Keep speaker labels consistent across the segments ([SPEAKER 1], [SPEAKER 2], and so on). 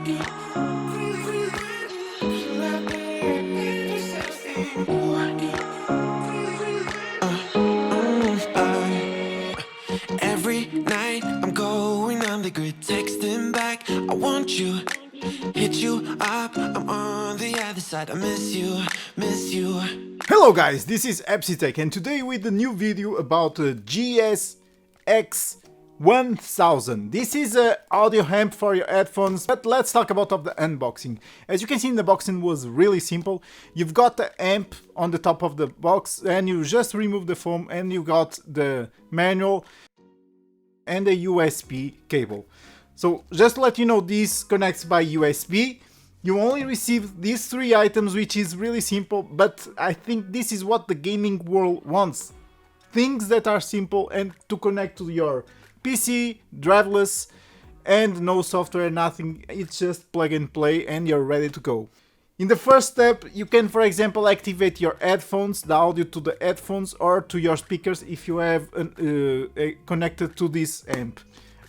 [SPEAKER 1] Every night I'm going on the grid, texting back. I want you, hit you up. I'm on the other side. I miss you, miss you.
[SPEAKER 2] Hello guys, this is Tech, and today with a new video about the GSX1000. This is an audio amp for your headphones, but let's talk about the unboxing. As you can see, the unboxing was really simple. You've got the amp on the top of the box and you just remove the foam and you got the manual and a USB cable. So just to let you know, this connects by USB. You only receive these three items, which is really simple, but I think this is what the gaming world wants. Things that are simple and to connect to your PC, driveless, and no software, nothing. It's just plug and play and you're ready to go. In the first step, you can, for example, activate your headphones, the audio to the headphones or to your speakers if you have connected to this amp.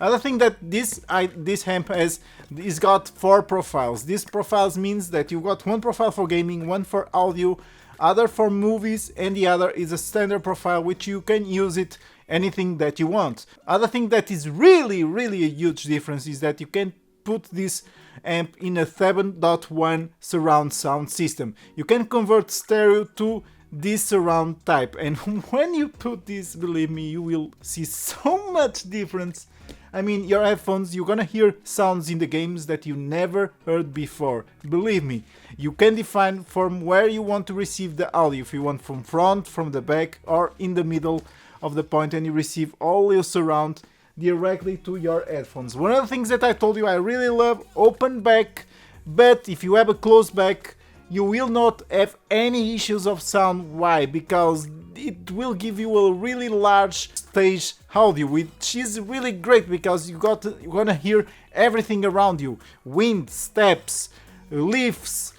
[SPEAKER 2] Other thing that this amp has is got 4 profiles. These profiles means that you got one profile for gaming, one for audio, other for movies, and the other is a standard profile which you can use it anything that you want. Other thing that is really a huge difference is that you can put this amp in a 7.1 surround sound system. You can convert stereo to this surround type, and when you put this, believe me, you will see so much difference. I mean, your headphones, you're gonna hear sounds in the games that you never heard before. Believe me, you can define from where you want to receive the audio, if you want from front, from the back, or in the middle of the point, and you receive all your surround directly to your headphones. One of the things that I told you I really love, open back, but if you have a closed back, you will not have any issues of sound. Why? Because it will give you a really large stage audio, which is really great because you're gonna hear everything around you. Wind, steps, leaves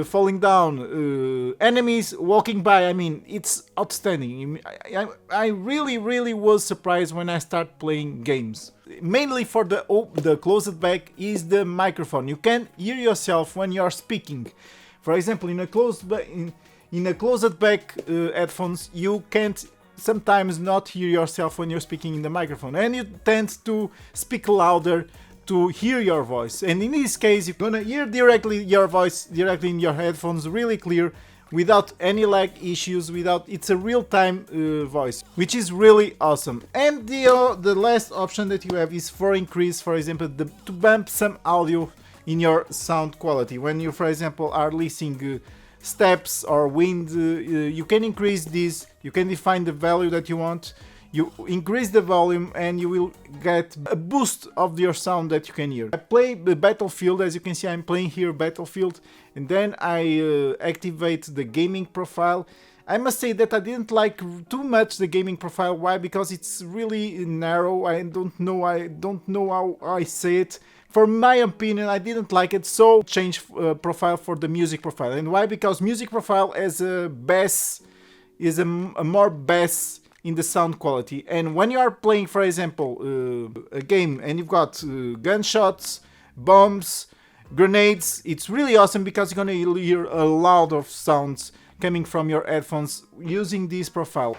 [SPEAKER 2] falling down, enemies walking by. I mean, it's outstanding. I really was surprised when I start playing games. Mainly for the closed back is the microphone. You can hear yourself when you are speaking. For example, in a closed back headphones, you can't sometimes not hear yourself when you're speaking in the microphone, and you tend to speak louder to hear your voice. And in this case, you're gonna hear your voice directly in your headphones, really clear, without any lag issues. It's a real-time voice, which is really awesome. And the last option that you have is for increase, for example, to bump some audio in your sound quality. When you, for example, are listening steps or wind, you can increase this. You can define the value that you want. You increase the volume and you will get a boost of your sound that you can hear. I play the Battlefield. As you can see, I'm playing here Battlefield, and then I activate the gaming profile. I must say that I didn't like too much the gaming profile. Why? Because it's really narrow. I don't know how I say it. For my opinion, I didn't like it, so change profile for the music profile. And why? Because music profile has a bass, is a more bass in the sound quality. And when you are playing, for example, a game and you've got gunshots, bombs, grenades, it's really awesome because you're gonna hear a lot of sounds coming from your headphones using this profile.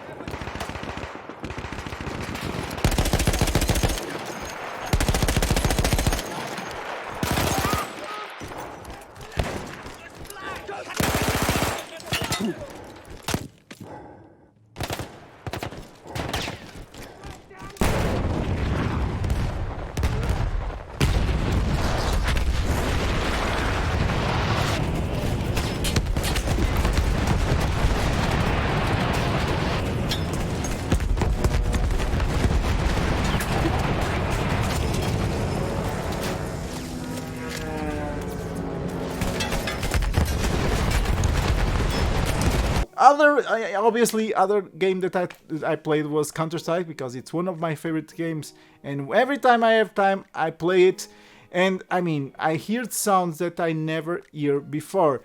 [SPEAKER 2] Obviously, other game that I played was Counter-Strike, because it's one of my favorite games, and every time I have time I play it, and I mean, I hear sounds that I never hear before.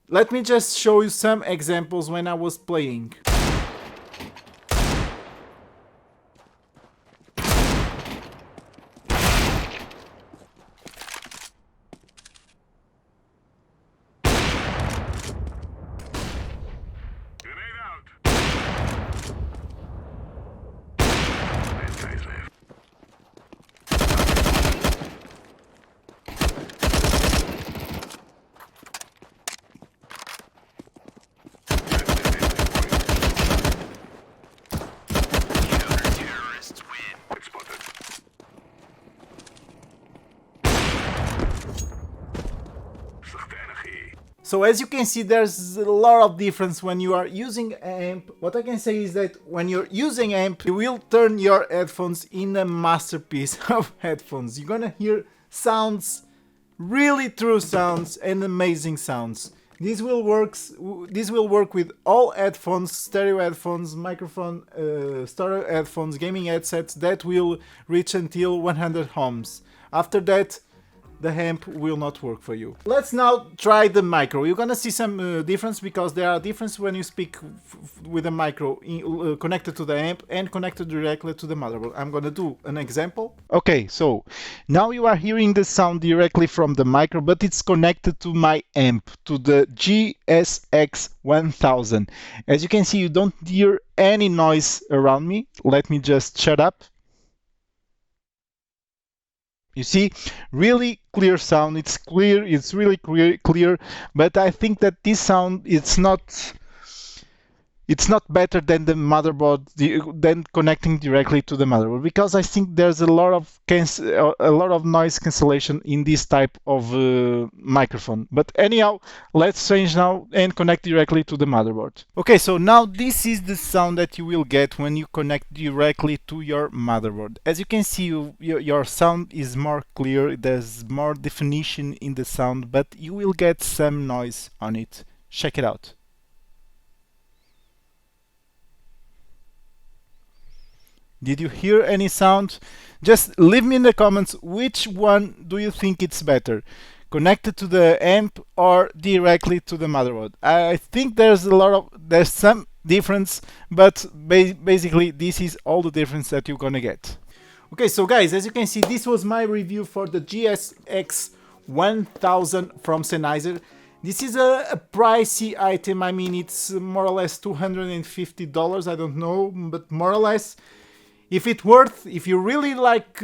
[SPEAKER 2] Let me just show you some examples when I was playing. So as you can see, there's a lot of difference when you are using amp. What I can say is that when you're using amp, you will turn your headphones in a masterpiece of headphones. You're gonna hear sounds, really true sounds and amazing sounds. This will work with all headphones, stereo headphones, microphone, stereo headphones, gaming headsets that will reach until 100 ohms. After that, the amp will not work for you. Let's now try the micro. You're gonna see some difference because there are differences when you speak with a micro connected to the amp and connected directly to the motherboard. I'm gonna do an example. Okay, so now you are hearing the sound directly from the micro, but it's connected to my amp, to the GSX1000. As you can see, you don't hear any noise around me. Let me just shut up. You see, really clear sound. It's clear. It's really clear. But I think that this sound it's not better than the motherboard, than connecting directly to the motherboard, because I think there's a lot of noise cancellation in this type of microphone. But anyhow, let's change now and connect directly to the motherboard. Okay, so now this is the sound that you will get when you connect directly to your motherboard. As you can see, your sound is more clear, there's more definition in the sound, but you will get some noise on it. Check it out. Did you hear any sound? Just leave me in the comments which one do you think it's better, connected to the amp or directly to the motherboard. I think there's some difference, but basically this is all the difference that you're gonna get. Okay, so guys, as you can see, this was my review for the GSX1000 from Sennheiser. This is a pricey item. I mean, it's more or less $250. I don't know, but more or less. If you really like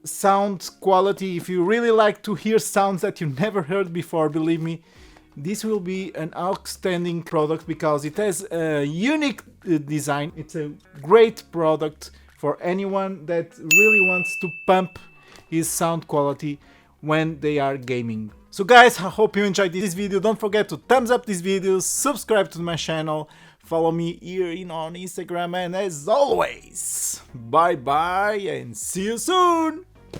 [SPEAKER 2] sound quality, if you really like to hear sounds that you never heard before, believe me, this will be an outstanding product because it has a unique design. It's a great product for anyone that really wants to pump his sound quality when they are gaming. So guys, I hope you enjoyed this video. Don't forget to thumbs up this video, subscribe to my channel, follow me here on Instagram, and as always, bye bye and see you soon!